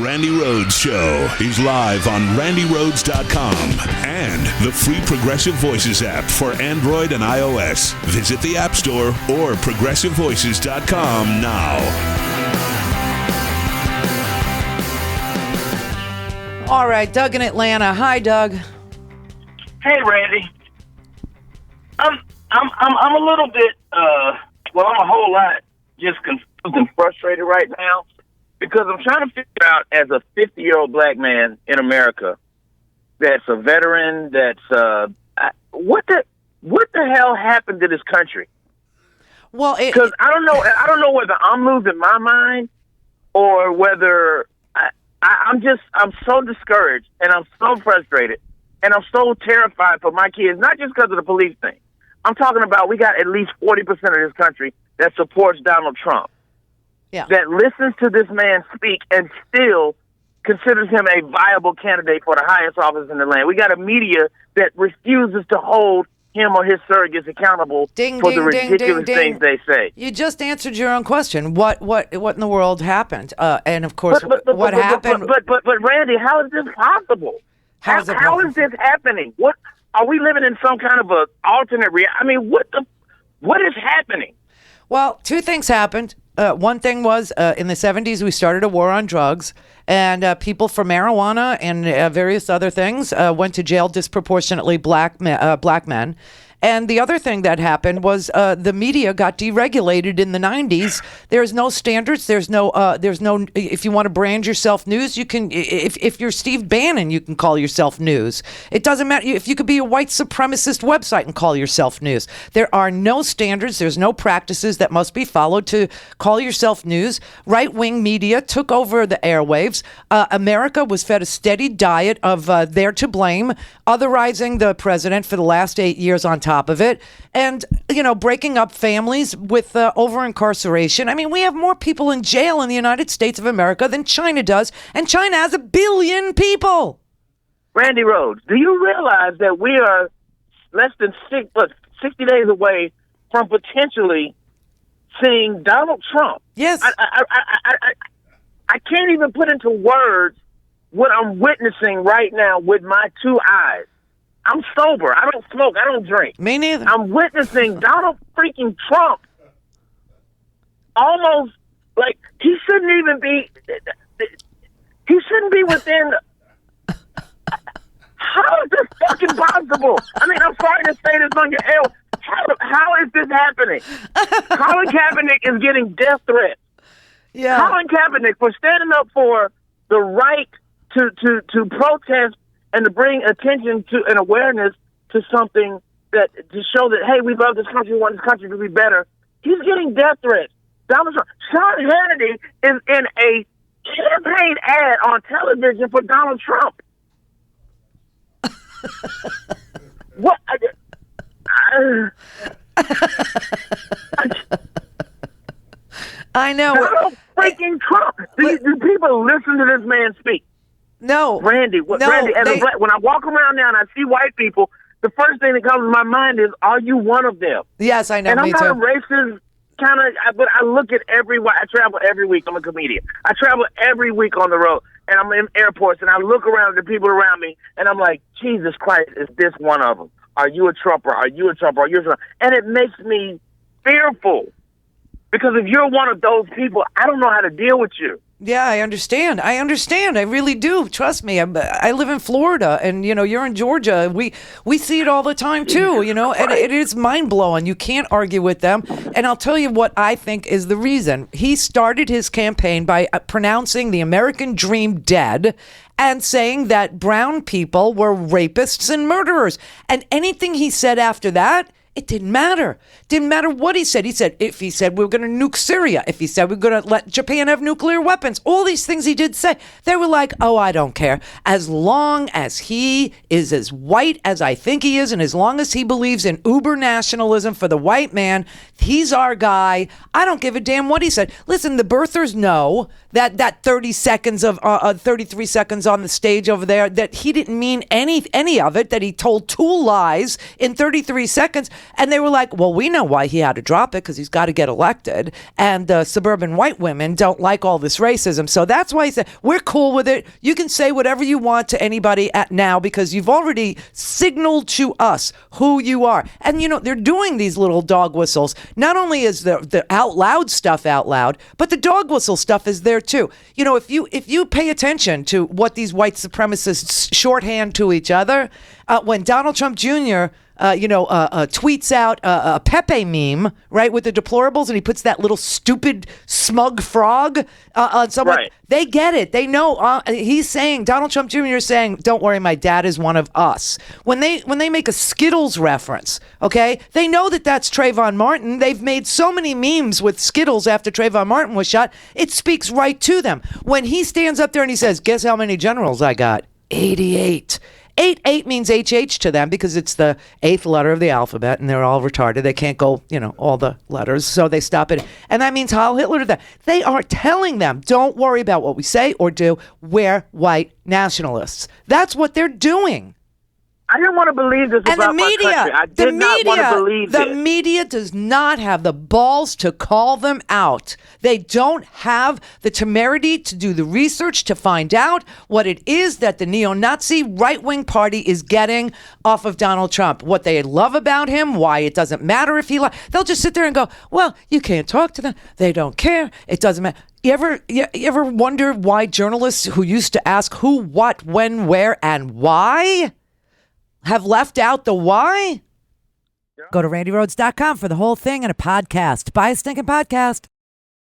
Randy Rhodes Show is live on randyrhodes.com and the free Progressive Voices app for Android and iOS. Visit the App Store or progressivevoices.com now. All right, Doug in Atlanta. Hi, Doug. Hey, Randy. I'm a little bit, I'm a whole lot just confused and frustrated right now because I'm trying to figure out, as a 50-year-old black man in America that's a veteran, what the hell happened to this country? Well, because I don't know whether I'm losing my mind or whether I'm so discouraged and I'm so frustrated and I'm so terrified for my kids, not just because of the police thing. I'm talking about we got at least 40% of this country that supports Donald Trump, that listens to this man speak and still considers him a viable candidate for the highest office in the land. We got a media that refuses to hold him or his surrogates accountable for the ridiculous things they say. You just answered your own question. What in the world happened? And of course, what happened? But Randy, how is this possible? How is this happening? What are we living in, some kind of a alternate reality? I mean, what is happening? Well, two things happened. One thing was in the 70s, we started a war on drugs, and people for marijuana and various other things went to jail, disproportionately black men. And the other thing that happened was the media got deregulated in the 90s. There's no standards. There's no. If you want to brand yourself news, you can. If you're Steve Bannon, you can call yourself news. It doesn't matter if you could be a white supremacist website and call yourself news. There are no standards. There's no practices that must be followed to call yourself news. Right-wing media took over the airwaves. America was fed a steady diet of they're to blame, otherizing the president for the last 8 years on top of it, and breaking up families with over incarceration. I mean, we have more people in jail in the United States of America than China does, and China has 1 billion people. Randy Rhodes, do you realize that we are less than 60 days away from potentially seeing Donald Trump? Yes. I can't even put into words what I'm witnessing right now with my two eyes. I'm sober. I don't smoke. I don't drink. Me neither. I'm witnessing Donald freaking Trump almost like he shouldn't even be. He shouldn't be within. How is this fucking possible? I mean, I'm sorry to say this on your air. How is this happening? Colin Kaepernick is getting death threats. Yeah. Colin Kaepernick for standing up for the right to protest and to bring attention to and awareness to something that to show that, hey, we love this country, we want this country to be better. He's getting death threats. Donald Trump. Sean Hannity is in a campaign ad on television for Donald Trump. What? I know. Donald freaking Trump. Do people listen to this man speak? No. Randy, when I walk around now and I see white people, the first thing that comes to my mind is, are you one of them? Yes, I know. And I'm me not too. a racist kind of, but I look at I travel every week. I'm a comedian. I travel every week on the road, and I'm in airports, and I look around at the people around me, and I'm like, Jesus Christ, is this one of them? Are you a Trumper? Are you a Trumper? Are you a Trumper? And it makes me fearful. Because if you're one of those people, I don't know how to deal with you. Yeah, I understand. I really do. Trust me. I live in Florida, and you're in Georgia. We see it all the time too. And it is mind blowing. You can't argue with them. And I'll tell you what I think is the reason. He started his campaign by pronouncing the American dream dead and saying that brown people were rapists and murderers. And anything he said after that, it didn't matter. Didn't matter what he said. If he said we were going to nuke Syria, if he said we're going to let Japan have nuclear weapons, all these things he did say, they were like, oh, I don't care. As long as he is as white as I think he is, and as long as he believes in uber nationalism for the white man, he's our guy. I don't give a damn what he said. Listen, the birthers know that 30 seconds of 33 seconds on the stage over there, that he didn't mean any of it, that he told two lies in 33 seconds. And they were like, well, we know why he had to drop it, because he's got to get elected. And suburban white women don't like all this racism. So that's why he said, we're cool with it. You can say whatever you want to anybody at now, because you've already signaled to us who you are. And, they're doing these little dog whistles. Not only is the out loud stuff out loud, but the dog whistle stuff is there too. If you pay attention to what these white supremacists shorthand to each other, when Donald Trump Jr. Tweets out a Pepe meme, right, with the deplorables, and he puts that little stupid smug frog on someone. Right. They get it. They know. He's saying, Donald Trump Jr. is saying, don't worry, my dad is one of us. When they make a Skittles reference, okay, they know that that's Trayvon Martin. They've made so many memes with Skittles after Trayvon Martin was shot. It speaks right to them. When he stands up there and he says, guess how many generals I got? 88. 8 means HH to them because it's the 8th letter of the alphabet, and they're all retarded. They can't go, all the letters, so they stop it. And that means Heil Hitler to them. They are telling them, don't worry about what we say or do. We're white nationalists. That's what they're doing. I didn't want to believe this about my country. I did not want to believe this. The media does not have the balls to call them out. They don't have the temerity to do the research to find out what it is that the neo-Nazi right-wing party is getting off of Donald Trump, what they love about him, why it doesn't matter if he they'll just sit there and go, well, you can't talk to them. They don't care. It doesn't matter. You ever wonder why journalists who used to ask who, what, when, where, and why have left out the why? Go to randyrhodes.com for the whole thing and a podcast. Buy a stinking podcast.